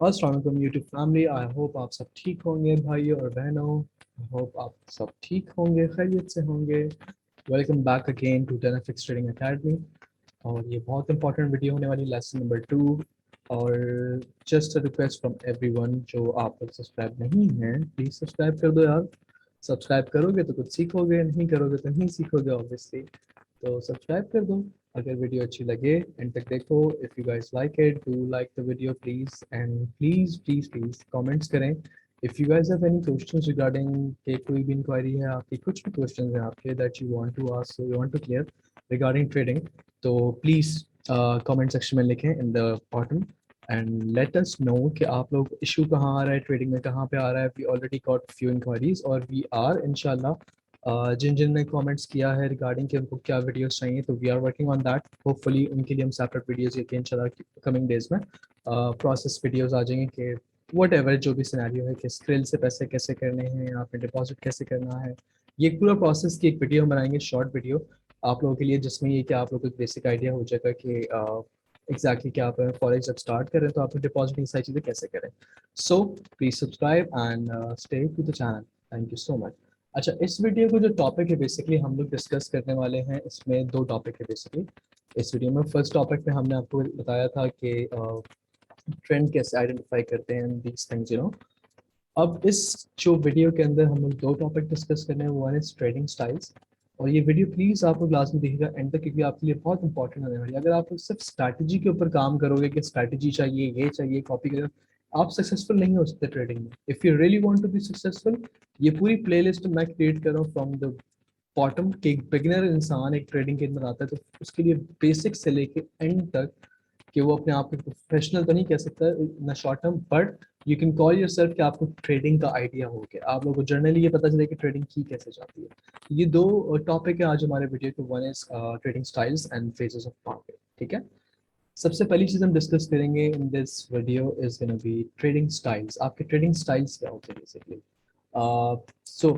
अस्सलाम वालेकुम YouTube family. I hope आप सब ठीक होंगे भाइयों और बहनों। आई होप आप सब ठीक होंगे, खैरियत से होंगे। Welcome back again to tenfix trading academy. और ये बहुत इंपॉर्टेंट वीडियो होने वाली, लेसन नंबर 2। और just a request from everyone, जो आप लोग सब्सक्राइब नहीं हैं प्लीज़ सब्सक्राइब कर दो यार। सब्सक्राइब करोगे तो कुछ सीखोगे, नहीं करोगे तो नहीं सीखोगे ऑब्वियसली। तो सब्सक्राइब कर दो अगर वीडियो अच्छी लगे, एंड तक देखो। If you guys like it, do like the video please, and please please please comments करें। If you guys have any questions regarding के कोई भी इंक्वायरी है आपकी, कुछ भी क्वेश्चंस हैं आपके that you want to ask, you want to clear regarding trading, तो प्लीज़ कमेंट सेक्शन में लिखें in the bottom and let us know कि आप लोग इशू कहाँ आ रहा है, ट्रेडिंग में कहाँ पे आ रहा है। We already got few inquiries और वी आर इंशाल्लाह जिन जिन ने कमेंट्स किया है रिगार्डिंग कि उनको क्या वीडियोस चाहिए, तो we are working on that. Hopefully उनके लिए हम सेपरेट वीडियोस लेके इंशाल्लाह कमिंग डेज में प्रोसेस वीडियोस आ जाएंगे कि वट एवर जो भी सिनेरियो है कि स्क्रिल से पैसे कैसे करने हैं, आपने डिपॉजिट कैसे करना है, ये पूरा प्रोसेस की एक वीडियो बनाएंगे, शॉर्ट वीडियो आप लोगों के लिए, जिसमें ये कि आप लोगों को एक बेसिक आइडिया हो जाएगा कि एग्जैक्टली क्या आप फॉरेक्स जब स्टार्ट करें तो आप डिपॉजिट ये सारी चीज़ें कैसे करें। So please subscribe and stay to the channel. Thank you so much. अच्छा, इस वीडियो को जो टॉपिक है बेसिकली हम लोग डिस्कस करने वाले हैं, इसमें दो टॉपिक है बेसिकली इस वीडियो में। फर्स्ट टॉपिक में हमने आपको बताया था कि ट्रेंड कैसे आइडेंटिफाई करते हैं, दीज थिंग्स यू नो। अब इस जो वीडियो के अंदर हम लोग दो टॉपिक डिस्कस करने हैं, वन इज ट्रेडिंग स्टाइल्स। और ये वीडियो प्लीज़ आप लोग लास्ट में देखिएगा एंड तक, क्योंकि आपके लिए बहुत इंपॉर्टेंट होने वाली है। अगर आप लोग सिर्फ स्ट्रैटेजी के ऊपर काम करोगे कि स्ट्रैटेजी चाहिए, ये चाहिए, कॉपी करें, आप सक्सेसफुल नहीं हो सकते ट्रेडिंग में। If you really want to be successful, ये पूरी प्लेलिस्ट मैं क्रिएट कर रहा हूँ फ्रॉम द बॉटम के। एक बिगिनर इंसान एक ट्रेडिंग के अंदर आता है तो उसके लिए बेसिक से लेके एंड तक, कि वो अपने आप को प्रोफेशनल तो नहीं कह सकता in short term, but you can call your self कि आपको ट्रेडिंग का आइडिया हो गया, आप लोगों को जर्नली ये पता चले कि ट्रेडिंग की कैसे जाती है। ये दो टॉपिक है आज हमारे वीडियो के, one is trading styles and phases of market. ठीक है, सबसे पहली चीज़ हम डिस्कस करेंगे in this video is gonna be trading styles. आपके ट्रेडिंग स्टाइल्स क्या होते हैं basically. So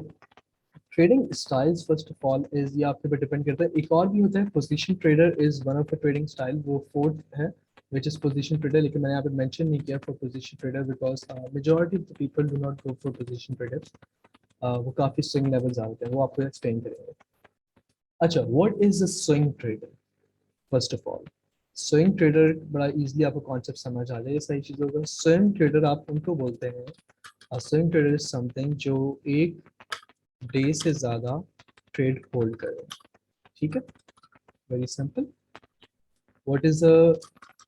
trading styles first of all is, ये आपके ऊपर डिपेंड करता है। एक और भी होता है position trader, is one of the trading style, वो फोर्थ है विच इज पोजीशन ट्रेडर। लेकिन मैंने यहाँ पे मेंशन नहीं किया for position trader because majority of the people do not go for position traders. वो काफ़ी स्विंग लेवल्स आते हैं, वो आपको एक्सप्लेन करेंगे। अच्छा, what is a swing trader. First of all, swing trader बड़ा इजीली आपको कॉन्सेप्ट समझ आ जाए सही चीज़ों का। स्विंग ट्रेडर आप उनको बोलते हैं, स्विंग ट्रेडर इज समथिंग जो एक डे से ज़्यादा ट्रेड होल्ड करे। ठीक है, very simple. What is a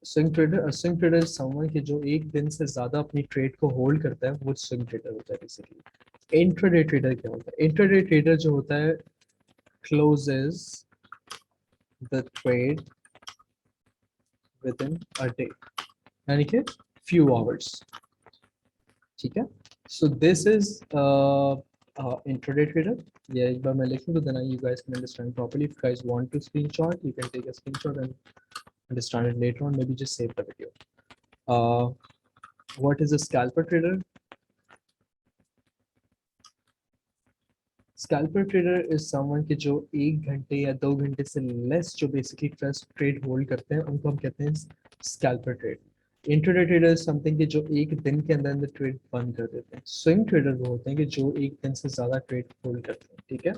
swing trader. A swing trader is someone कि जो एक दिन से ज़्यादा अपनी ट्रेड को होल्ड करता है, वो स्विंग ट्रेडर होता है बेसिकली। इंट्राडे ट्रेडर क्या होता है। इंट्राडे ट्रेडर जो होता है closes the trade within a day, यानी कि फ्यू आवर्स। ठीक है, so this is intraday trader. ये एक बार मैं लिख दूँ तो then you guys can understand properly. If you guys want to screenshot, you can take a screenshot and understand it later on. Maybe just save the video. Uh, what is a scalper trader? Scalper trader is someone कि जो एक घंटे या 2 घंटे से less जो basically trust trade hold करते हैं, उनको हम कहते हैं scalper trade. Intraday trader is something कि जो एक दिन के अंदर अंदर ट्रेड बंद कर देते हैं। स्विंग ट्रेडर वो होते हैं कि जो एक दिन से ज़्यादा ट्रेड होल्ड करते हैं। ठीक है,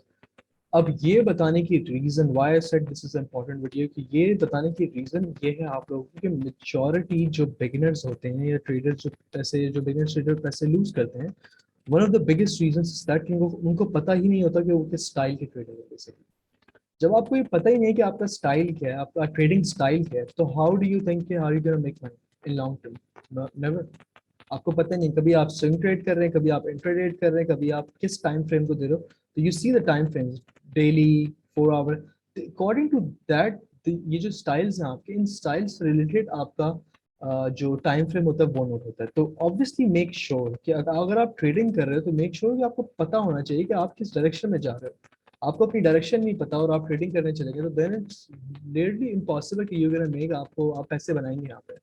अब ये बताने की reason why I said this is important video, कि ये बताने की रीज़न ये है आप लोगों की, मेजॉरिटी जो बिगिनर्स होते हैं या ट्रेडर जो पैसे, जो बिगिनर्स ट्रेडर पैसे लूज करते हैं, one of the biggest reason is that उनको पता ही नहीं होता कि वो किस स्टाइल के ट्रेडर है बेसिकली। जब आपको ये पता ही नहीं कि आपका स्टाइल क्या है, आपका ट्रेडिंग स्टाइल क्या है, तो how do you think how you gonna make money in long term. Never. आपको पता नहीं, कभी आप स्विंग ट्रेड कर रहे हैं, कभी आप इंट्राडेट कर रहे हैं, कभी आप किस टाइम फ्रेम को दे रहे हो। तो you see the time frames daily, 4 hour, according to that ये जो स्टाइल्स हैं आपके, इन स्टाइल्स रिलेटेड आपका जो टाइम फ्रेम होता है वो नोट होता है। तो ऑब्वियसली मेक श्योर कि अगर आप ट्रेडिंग कर रहे हो तो मेक श्योर कि आपको पता होना चाहिए कि आप किस डायरेक्शन में जा रहे हो। आपको अपनी डायरेक्शन नहीं पता और आप ट्रेडिंग करने चले गए, तो देन इट्स रियली इम्पॉसिबल कि यू गोना मेक, आपको आप पैसे बनाएंगे यहाँ पे।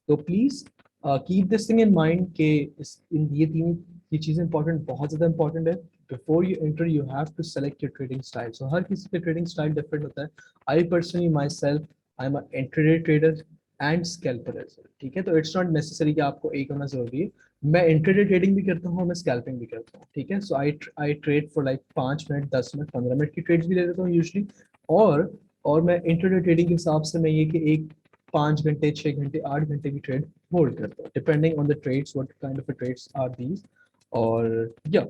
तो please keep this thing in mind के ये तीन ये चीज़ें इंपॉर्टेंट, बहुत ज़्यादा इंपॉर्टेंट है। Before you enter you have to select your trading style. So हर किसी का ट्रेडिंग स्टाइल डिफरेंट होता है। I personally myself, I am intraday trader and scalper as well, ठीक है। तो इट्स नॉट नेसेसरी कि आपको एक होना जरूरी है। मैं इंट्राडे ट्रेडिंग भी करता हूँ, मैं स्कैल्पिंग भी करता हूँ, ठीक है। So I trade for like 5 minute, 10 minute, 15 minute की ट्रेड्स भी ले लेता हूँ यूजली। और और मैं इंट्राडे ट्रेडिंग के हिसाब से मैं ये कि एक 5 घंटे, 6 घंटे, 8 घंटे की ट्रेड होल्ड करता हूँ, depending on the trades, what kind of trades are these. और या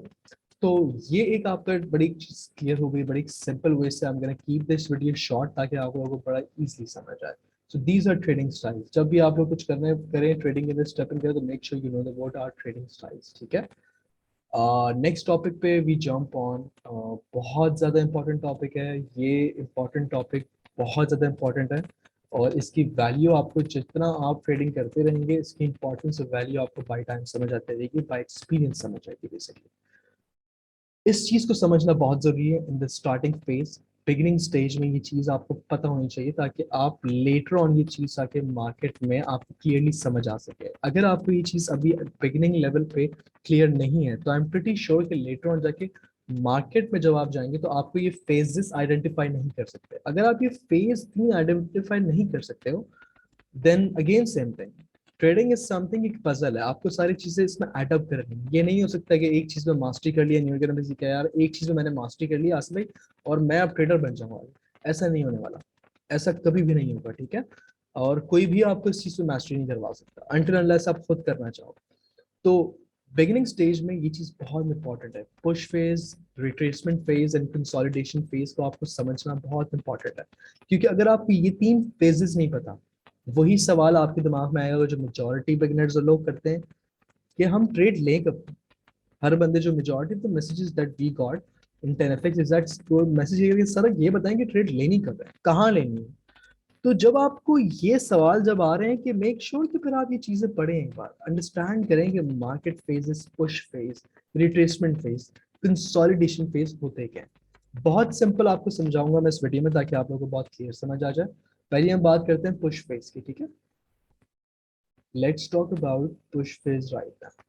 तो ये एक आपका बड़ी चीज क्लियर हो गई, बड़ी सिंपल वे से। I am gonna keep this video short ताकि आप लोगों को बड़ा इजीली समझ आए। So these are trading styles. जब भी आप लोग कुछ करने करें ट्रेडिंग इन स्टेप इन करें, तो make sure you know the what are trading styles, ठीक है। नेक्स्ट टॉपिक पे वी जंप ऑन। बहुत ज़्यादा इंपॉर्टेंट टॉपिक है ये। इंपॉर्टेंट टॉपिक बहुत ज़्यादा इंपॉर्टेंट है, और इसकी वैल्यू आपको जितना आप ट्रेडिंग करते रहेंगे, इसकी इंपॉर्टेंस और वैल्यू आपको बाय टाइम समझ आती रहेगी, बाय एक्सपीरियंस समझ आएगी बेसिकली। इस चीज को समझना बहुत जरूरी है in the starting phase, beginning stage में। ये चीज आपको पता होनी चाहिए ताकि आप लेटर ऑन ये चीज आके मार्केट में आपको क्लियरली समझ आ सके। अगर आपको ये चीज अभी बिगिनिंग लेवल पे क्लियर नहीं है, तो आई एम प्रीटी श्योर कि लेटर ऑन जाके मार्केट में जब आप जाएंगे तो आपको ये फेजेस आइडेंटिफाई नहीं कर सकते। अगर आप ये फेज 3 आइडेंटिफाई नहीं कर सकते हो, then again same thing. Trading is something, एक पजल है, आपको सारी चीजें इसमें एडअप करनी है। ये नहीं हो सकता कि एक चीज में मास्टरी कर लिया, न्यू ईयर में सीखा यार एक चीज में मैंने मास्टरी कर लिया आसिफ भाई और मैं अब ट्रेडर बन जाऊंगा। ऐसा नहीं होने वाला, ऐसा कभी भी नहीं होगा, ठीक है। और कोई भी आपको इस चीज में मास्टरी नहीं करवा सकता अनटिल अनलेस आप खुद करना चाहो। तो बिगिनिंग स्टेज में ये चीज बहुत इंपॉर्टेंट है। Push phase, retracement phase and consolidation phase को आपको समझना बहुत इंपॉर्टेंट है, क्योंकि अगर आपको ये 3 फेजेस नहीं पता, वही सवाल आपके दिमाग में आएगा जो मेजोरिटी बिगिनर्स लोग करते हैं कि हम ट्रेड लें कब। हर बंदे जो majority of the messages that we got in 10fx is that message ये सर ये बताएं कि ट्रेड लेनी कब है, कहाँ लेनी है। तो जब आपको ये सवाल जब आ रहे हैं कि मेक श्योर कि फिर आप ये चीजें पढ़ें, एक बार अंडरस्टैंड करें कि market phases, push phase, retracement phase, consolidation phase होते क्या हैं। बहुत सिंपल आपको समझाऊंगा मैं इस वीडियो में ताकि आप लोगों को बहुत क्लियर समझ आ जाए। पहले हम बात करते हैं पुश फेज की, ठीक है। Let's talk about push phase right now.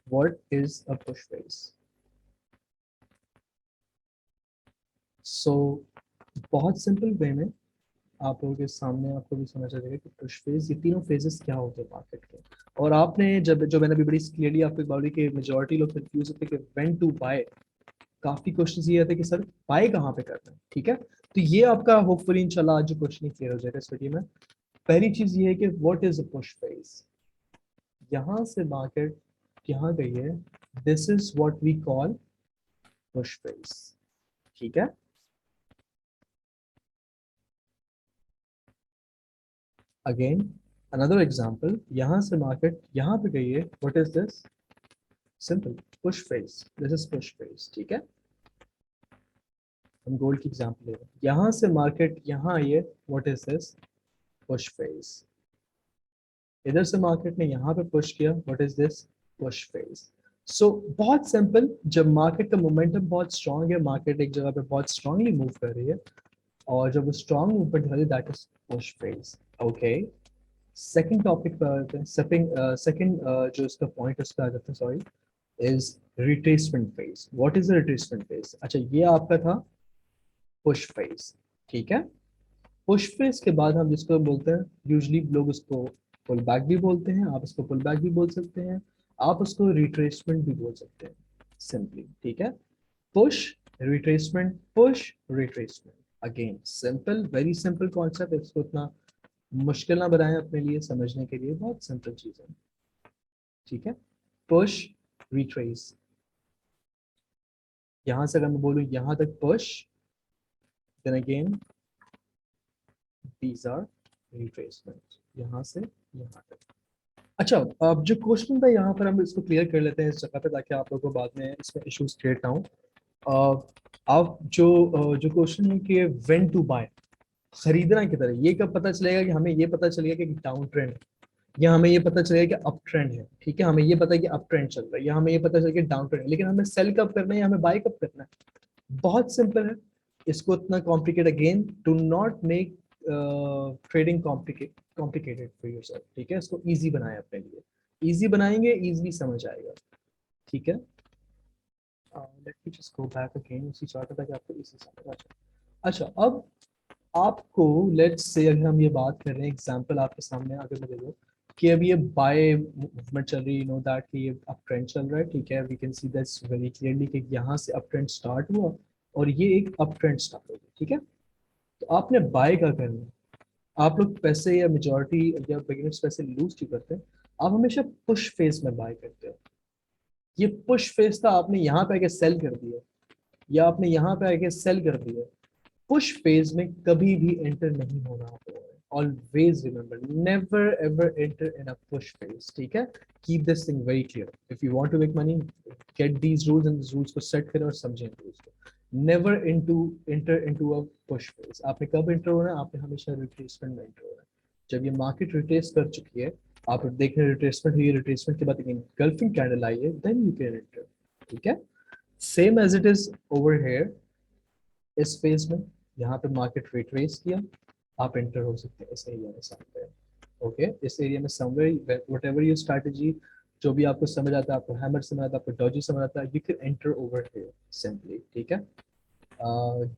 What is a push phase? So बहुत सिंपल वे में आप लोगों के सामने आपको भी समझ आ जाएगा कि पुश फेज, ये तीनों फेजेस क्या होते हैं मार्केट के। और आपने जब जो मैंने अभी बड़ी क्लियरली आपको बोली कि मेजोरिटी लोग कंफ्यूज होते हैं कि व्हेन टू बाय। काफी क्वेश्चंस ये आते हैं कि सर बाय कहाँ पे करना है, ठीक है। तो ये आपका होपफुली इंशाल्लाह आज जो क्वेश्चन क्लियर हो जाएगा इस वीडियो में। पहली चीज ये है कि what is a push phase. यहाँ से मार्केट यहाँ गई है, this is what we call push phase, ठीक है। अगेन अनदर एग्जांपल, यहाँ से मार्केट यहाँ पे गई है, what is this? Simple, push phase, this is push phase, ठीक है। हम गोल्ड की एग्जांपल ले रहे हैं, यहाँ से मार्केट यहाँ आई है, what is this? Push phase. इधर से मार्केट ने यहाँ पे पुश किया, what is this? Push phase. So बहुत सिंपल, जब मार्केट का मोमेंटम बहुत स्ट्रांग है, मार्केट एक जगह पे बहुत स्ट्रांगली मूव कर रही है, और जब वो स्ट्रांग मूवमेंट हो रही है, that is push phase, okay. Second topic पर आते हैं। सेकंड जो इसका पॉइंट उसका आ जाता है, sorry, is retracement phase. What is the retracement phase? अच्छा, ये आपका था पुश फेज, ठीक है। पुश फेज के बाद हम जिसको बोलते हैं, यूजली लोग उसको पुल बैक भी बोलते हैं, आप उसको पुल बैक भी बोल सकते हैं, आप उसको रिट्रेसमेंट भी बोल सकते हैं, सिंपली, ठीक है। Push, retracement, push, retracement. Again simple, very simple concept, इसको इतना मुश्किल ना बनाएं अपने लिए समझने के लिए, बहुत सिंपल चीज है, ठीक है। Push, retrace. यहां से अगर मैं बोलूं यहां तक push, then again these are retracement, यहां से यहां तक। अच्छा, अब जो क्वेश्चन था यहाँ पर हम इसको क्लियर कर लेते हैं इस जगह पे ताकि आप लोगों को बाद में इसमें इश्यूज क्रिएट ना हो। अब जो क्वेश्चन है कि व्हेन टू बाय, खरीदना की तरह, ये कब पता चलेगा कि हमें ये पता चलेगा कि डाउन ट्रेंड है, या हमें ये पता चलेगा कि अप ट्रेंड है, ठीक है। हमें ये पता है कि अप ट्रेंड चल रहा है, या हमें ये पता चलेगा कि डाउन ट्रेंड है, लेकिन हमें सेल कब करना है या हमें बाय कब करना है? बहुत सिंपल है, इसको इतना complicate, again do not make trading complicated for yourself, ठीक है। इसको इजी बनाए अपने लिए, इजी बनाएंगे इजीली समझ आएगा, ठीक है। Let me just go back again उसी चार्ट पे ताकि आपको इजी समझ आ जाए। अच्छा, अब आपको लेट्स से अगर हम ये बात कर रहे हैं एग्जांपल आपके सामने अगर मैं दे दूं कि अब ये बाय मूवमेंट चल रही, यू नो दैट कि ये अप ट्रेंड चल रहा है, ठीक है, we can see that's very clearly कि यहाँ से अप ट्रेंड स्टार्ट हुआ और ये एक अप ट्रेंड स्टार्ट हो गया, ठीक है। तो आपने बाय क्या करना है, आप लोग पैसे या मेजोरिटी या बिगिनर्स पैसे लूज क्यों करते हैं, आप हमेशा पुश फेज में बाय करते हो। ये पुश फेज था, आपने यहाँ पे आके सेल कर दिया या आपने यहाँ पे आके सेल कर दिया, पुश फेज में कभी भी एंटर नहीं होना आपको। Always remember, never ever enter in a push phase, ठीक है। Keep this thing very clear, if you want to make money, get these rules and rules को सेट करें और समझें रूल्स को। Never into enter into a push phase. आपने कब एंटर होना है, आपने हमेशा रिट्रेसमेंट में एंटर होना है। जब ये मार्केट रिट्रेस कर चुकी है, आप देख रहे हैं रिट्रेसमेंट हुई है, रिट्रेसमेंट के बाद गल्फिंग कैंडल आई है, देन यू कैन एंटर, ठीक है। Same as it is over here, इस फेज में यहाँ पे मार्केट रिट्रेस किया, आप एंटर हो सकते हैं इस एरिया में समवेयर, ओके। इस एरिया में समवेयर व्हाटएवर योर स्ट्रैटेजी, जो भी आपको समझ आता है, आपको हैमर समझ आता है, आपको डॉजी समझ आता है, you can enter over here simply, ठीक है।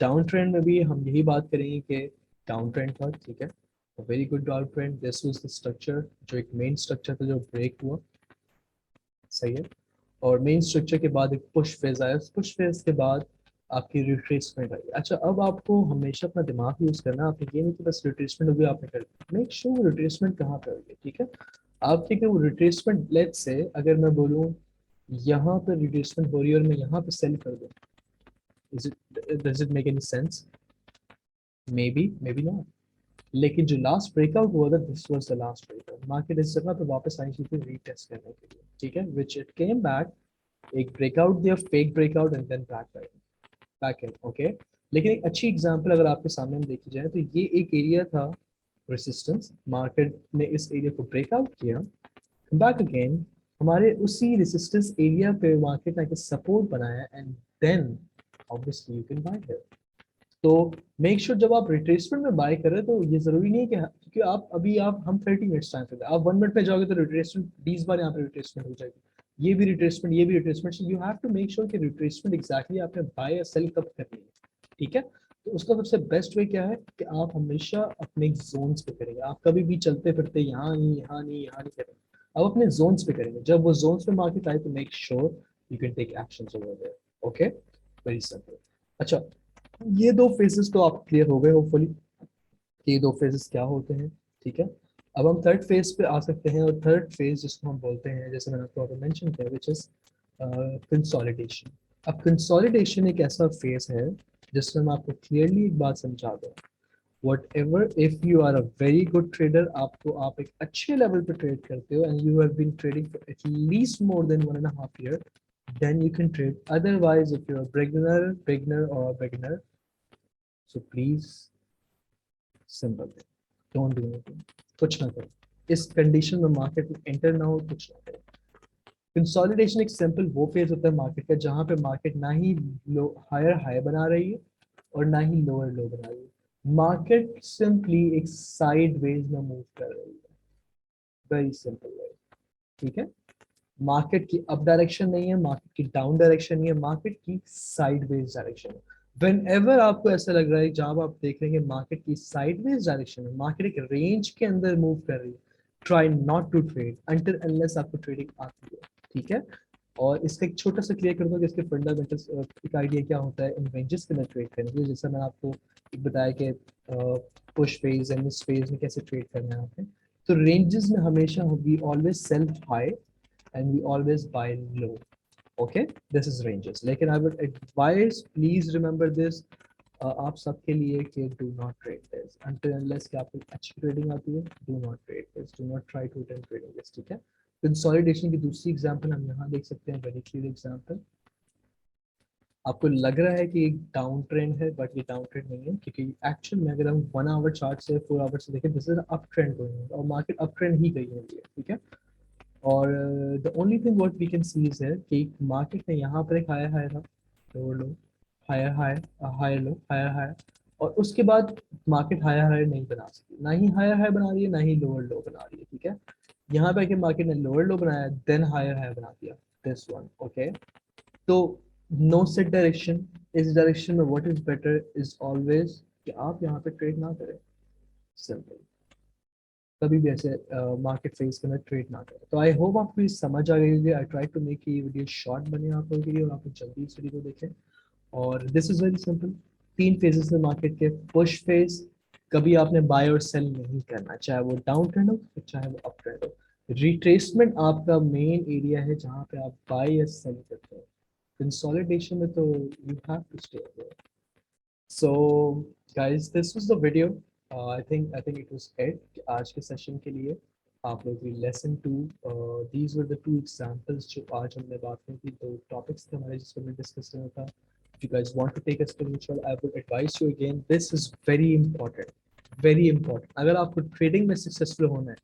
डाउन ट्रेंड में भी हम यही बात करेंगे कि डाउन ट्रेंड था, ठीक है, very good down trend, this was the structure, जो एक मेन स्ट्रक्चर था जो ब्रेक हुआ, सही है। और मेन स्ट्रक्चर के बाद एक पुश फेज आया, उस पुश फेज के बाद आपकी रिट्रेसमेंट आई। अच्छा, अब आपको हमेशा अपना दिमाग यूज करना है, आपने ये नहीं कि बस रिट्रेसमेंट हो गई आपने कर दी, मेक श्योर रिट्रेसमेंट कहाँ पे होगी, ठीक है। आप ठीक है, वो रिट्रेसमेंट लेट्स से अगर मैं बोलूँ यहाँ पे रिट्रेसमेंट हो रही है और मैं यहाँ पे सेल कर दूँ, is it, does it make any sense? May be, may be not. लेकिन जो लास्ट ब्रेकआउट हुआ था, this was the last breakout, market इस जगह पे वापस आई थी रीटेस्ट करने के लिए, ठीक है, व्हिच इट केम बैक, एक ब्रेकआउट दिया, fake breakout and then back in, okay. लेकिन एक अच्छी एग्जांपल अगर आपके सामने में देखी जाए तो ये एक एरिया था रेजिस्टेंस, मार्केट ने इस एरिया को ब्रेकआउट किया, बैक अगेन, हमारे उसी रेजिस्टेंस एरिया पे मार्केट ने सपोर्ट बनाया and then obviously you can buy here. तो मेक श्योर जब आप रिट्रेसमेंट में बाय कर रहे हैं तो ये जरूरी नहीं है कि, क्योंकि आप अभी आप हम 30 मिनट्स टाइम पे आप 1 मिनट पे जाओगे तो रिट्रेसमेंट 20 बार यहाँ पे रिट्रेसमेंट हो जाएगी, ये भी रिट्रेसमेंट, ये भी retracement, you have to make sure कि रिट्रेसमेंट एग्जैक्टली आपने बाय या सेल कब करनी है, ठीक है। तो उसका सबसे बेस्ट वे क्या है कि आप हमेशा अपने जोन्स पे करेंगे, आप कभी भी चलते फिरते यहाँ नहीं यहाँ नहीं यहाँ नहीं करेंगे, आप अपने जोन्स पे करेंगे, जब वो जोन्स पे मार्केट आए तो make sure you can take actions over there, okay, very simple. अच्छा, ये दो फेजेस तो आप क्लियर हो गए होपफुली कि ये दो फेजेस क्या होते हैं, ठीक है। अब हम थर्ड फेज पे आ सकते हैं, और थर्ड फेज जिसको हम बोलते हैं, जैसे मैंने आपको अभी मेंशन किया, विच इज कंसोलिडेशन। अब कंसोलिडेशन एक ऐसा फेज है जिसमें मैं आपको क्लियरली एक बात समझा दूँ, whatever if you are a very good trader, आपको आप एक अच्छे लेवल पे ट्रेड करते हो and you have been trading for at least more than 1.5 year, then you can trade. Otherwise, if you're a beginner, so please, simple, don't do anything, कुछ ना करो, इस कंडीशन में मार्केट में एंटर ना हो, कुछ ना करो। कंसोलिडेशन एक सिंपल वो फेज होता है मार्केट का जहां पे मार्केट ना ही लो हायर हाई बना रही है और ना ही लोअर लो बना रही है, मार्केट सिंपली एक साइड वेज में मूव कर रही है, वेरी सिंपल वे, ठीक है। मार्केट की अप डायरेक्शन नहीं है, मार्केट की डाउन डायरेक्शन नहीं है, मार्केट की साइडवेज डायरेक्शन है। वेन एवर आपको ऐसा लग रहा है, जब आप देख रहे हैं मार्केट की साइडवेज डायरेक्शन में, मार्केट एक रेंज के अंदर मूव कर रही है, try not to trade until unless आपको ट्रेडिंग आती है, ठीक है। और इसका एक छोटा सा क्लियर कर दूंगा कि इसके फंडामेंटल्स, एक आइडिया क्या होता है इन रेंजेस के अंदर ट्रेड करने के लिए, जैसे मैंने आपको एक बताया कि पुश फेज एंड इस फेज में कैसे ट्रेड करना है आपने। तो रेंजेस में हमेशा we always sell high and we always buy low, okay, this is ranges, लेकिन I would advise, please remember this, आप सबके लिए कि do not trade this until unless कि आपको अच्छी ट्रेडिंग आती है, do not trade this, do not try to attend trading this, ठीक है। कंसोलिडेशन की दूसरी एग्जांपल हम यहाँ देख सकते हैं, वेरी क्लियर एग्जांपल, आपको लग रहा है कि एक डाउन ट्रेंड है बट ये डाउन ट्रेंड नहीं है, क्योंकि एक्चुअल में अगर हम 1 आवर चार्ट से 4 आवर से देखें, this is up trend going है और मार्केट अप ट्रेंड ही गई हुई है, ठीक है। और the only thing what we can see is है कि मार्केट ने यहाँ पर एक हायर हायर था, lower low, higher higher, higher low, higher higher, और उसके बाद मार्केट हायर हायर नहीं बना सकी, ना ही हायर हायर बना रही है ना ही लोअर लो बना रही है, ठीक है। यहाँ पे आके मार्केट ने लोअर लो बनाया, देन हायर हायर बना दिया, दिस वन, ओके। तो नो सेट डायरेक्शन, इस डायरेक्शन में what is better is always कि आप यहाँ पे ट्रेड ना करें, सिंपल। कभी भी ऐसे मार्केट फेस के अंदर ट्रेड ना करें। तो आई होप आपको ये समझ आ गई होगी। आई ट्राई टू मेक ये वीडियो शॉर्ट बने आप लोगों के लिए और आप लोग जल्दी इस वीडियो को देखें। और this is very simple. 3 phases है मार्केट के। पुश फेज, कभी आपने बाय और सेल नहीं करना, चाहे वो डाउन ट्रेंड हो चाहे वो अप ट्रेंड हो। रिट्रेसमेंट आपका मेन एरिया है जहाँ पे आप बाय या सेल करते हो। कंसोलिडेशन में तो you have to stay there. So guys, this was the video. I think it was it आज के सेशन के लिए। आप लोग भी lesson 2, these were the 2 examples जो आज हमने बात की थी, 2 टॉपिक्स थे हमारे जिसको हमने डिस्कस करना था। If you guys want to take a spiritual, I would advise you again. This is very important, very important. अगर आपको ट्रेडिंग में सक्सेसफुल होना है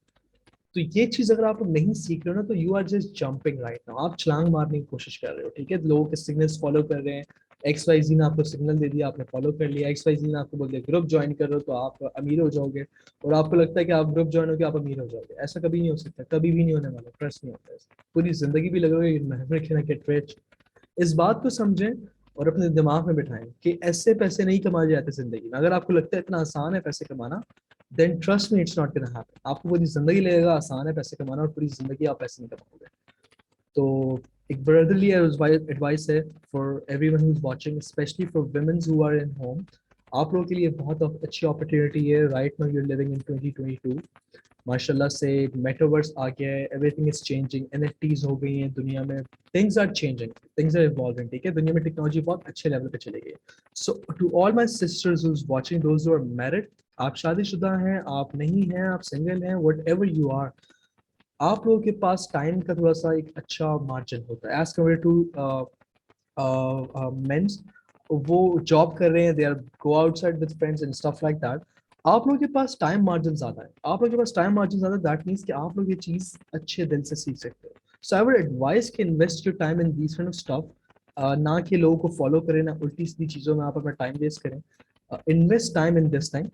तो ये चीज अगर आप नहीं सीख रहे हो ना तो you are just jumping right now. आप छलांग मारने की कोशिश कर रहे हो, ठीक है। लोगों के सिग्नल्स फॉलो कर रहे हैं। एक्स वाई जी ने आपको सिग्नल दे दिया, आपने फॉलो कर लिया। एक्स वाई जी ने आपको बोल दिया ग्रुप ज्वाइन कर रहे हो तो आप अमीर हो जाओगे, और आपको लगता है कि आप ग्रुप ज्वाइन होकर आप अमीर हो जाओगे। ऐसा कभी नहीं हो सकता, कभी भी नहीं होने वाला। ट्रस्ट नहीं होता है। पूरी जिंदगी भी लगोगे मेहनत ना गेट रिच। इस बात को समझें और अपने दिमाग में बिठाएं कि ऐसे पैसे नहीं कमाए जाते जिंदगी में। अगर आपको लगता है इतना आसान है पैसे कमाना, then trust me, it's not gonna happen. आपको पूरी जिंदगी लगेगा आसान है पैसे कमाना और पूरी जिंदगी आप पैसे नहीं कमाओगे। तो एक ब्रदरली एडवाइस है for everyone who is watching, specially for women who are in home. आप लोगों के लिए बहुत अच्छी अपॉर्चुनिटी है। Right now you are living in 2022। माशाल्लाह से मेटावर्स आ गया है, एवरीथिंग इज चेंजिंग, एनएफटीज हो गई हैं दुनिया में। Things are changing, things are evolving, ठीक है। दुनिया में टेक्नोलॉजी बहुत अच्छे लेवल पे चली गई है। So to all my sisters who is watching, those who are married, आप शादीशुदा हैं, आप नहीं हैं, आप सिंगल हैं, वट एवर यू आर, आप लोगों के पास टाइम का थोड़ा सा एक अच्छा मार्जिन होता है एज कम्पेयर टू मेंस। वो जॉब कर रहे हैं, they are go outside with friends and stuff like that. आप लोगों के पास टाइम मार्जिन ज्यादा है। आप लोगों के पास टाइम मार्जिन ज्यादा, दैट मीन्स कि आप लोग ये चीज अच्छे दिल से सीख सकते हो। सो आई वुड एडवाइस कि invest your time in these kind of stuff. ना कि लोगों को फॉलो करें, ना उल्टी सीधी चीजों में आप अपना टाइम वेस्ट करें। Invest time in this time,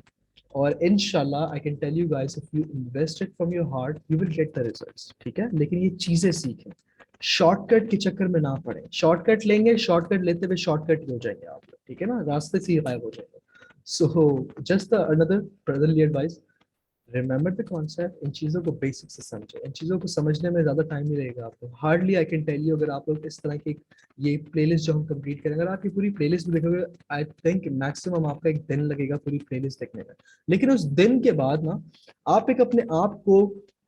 और इंशाल्लाह I can tell you guys, if you invest it from your heart you will get the results, ठीक है। लेकिन ये चीजें सीखें, शॉर्टकट के चक्कर में ना पड़े। शॉर्टकट लेंगे, शॉर्टकट लेते हुए शॉर्टकट ही हो जाएंगे आप लोग, ठीक है ना, रास्ते से ही गायब हो जाएंगे। So just another brotherly advice, remember the concept. इन चीज़ों को बेसिक से समझे। इन चीज़ों को समझने में ज़्यादा टाइम नहीं रहेगा आपको। Hardly I can tell you, अगर आप लोग इस तरह की ये प्लेलिस्ट जो हम कंप्लीट करेंगे, अगर आप ये पूरी प्लेलिस्ट भी देखोगे, आई थिंक मैक्सिमम आपका एक दिन लगेगा पूरी प्लेलिस्ट देखने में। लेकिन उस दिन के बाद ना आप एक अपने आप को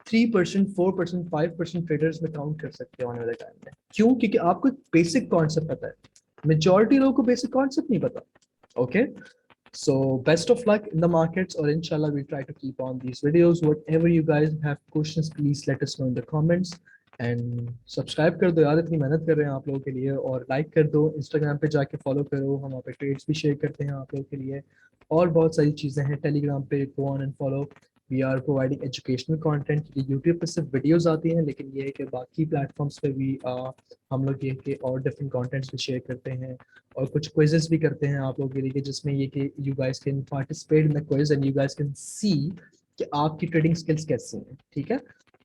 3%, 4%, 5% ट्रेडर्स में काउंट कर सकते हो आने वाले टाइम में। क्यों? क्योंकि आपको बेसिक कॉन्सेप्ट पता है। मेजॉरिटी लोगों को बेसिक कॉन्सेप्ट नहीं पता। Okay, so best of luck in the markets, or inshallah we'll try to keep on these videos. Whatever you guys have questions, please let us know in the comments, and subscribe कर दो यार, इतनी मेहनत कर रहे हैं आप लोगों के लिए। और लाइक कर दो, इंस्टाग्राम पे जाके फॉलो करो, हम वहाँ पे ट्रेड्स भी शेयर करते हैं आप लोगों के लिए। और बहुत सारी चीज़ें हैं। टेलीग्राम पे go on and follow, we are providing educational content. YouTube पे सिर्फ वीडियोस आती हैं, लेकिन ये है कि बाकी प्लेटफॉर्म्स पे भी हम लोग ये कि और डिफरेंट कंटेंट्स भी शेयर करते हैं, और कुछ क्विजेस भी करते हैं आप लोगों के लिए, जिसमें ये कि you guys can participate in the quiz and you guys can see कि आपकी ट्रेडिंग स्किल्स कैसी हैं, ठीक है।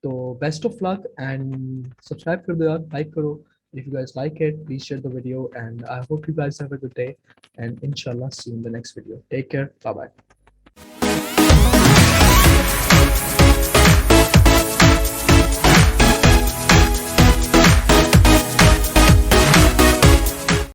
तो best of luck, and subscribe कर दो यार, लाइक करो। If you guys like it, please share the video, and I hope you guys have a good day, and inshallah see you in the next video. Take care, bye bye.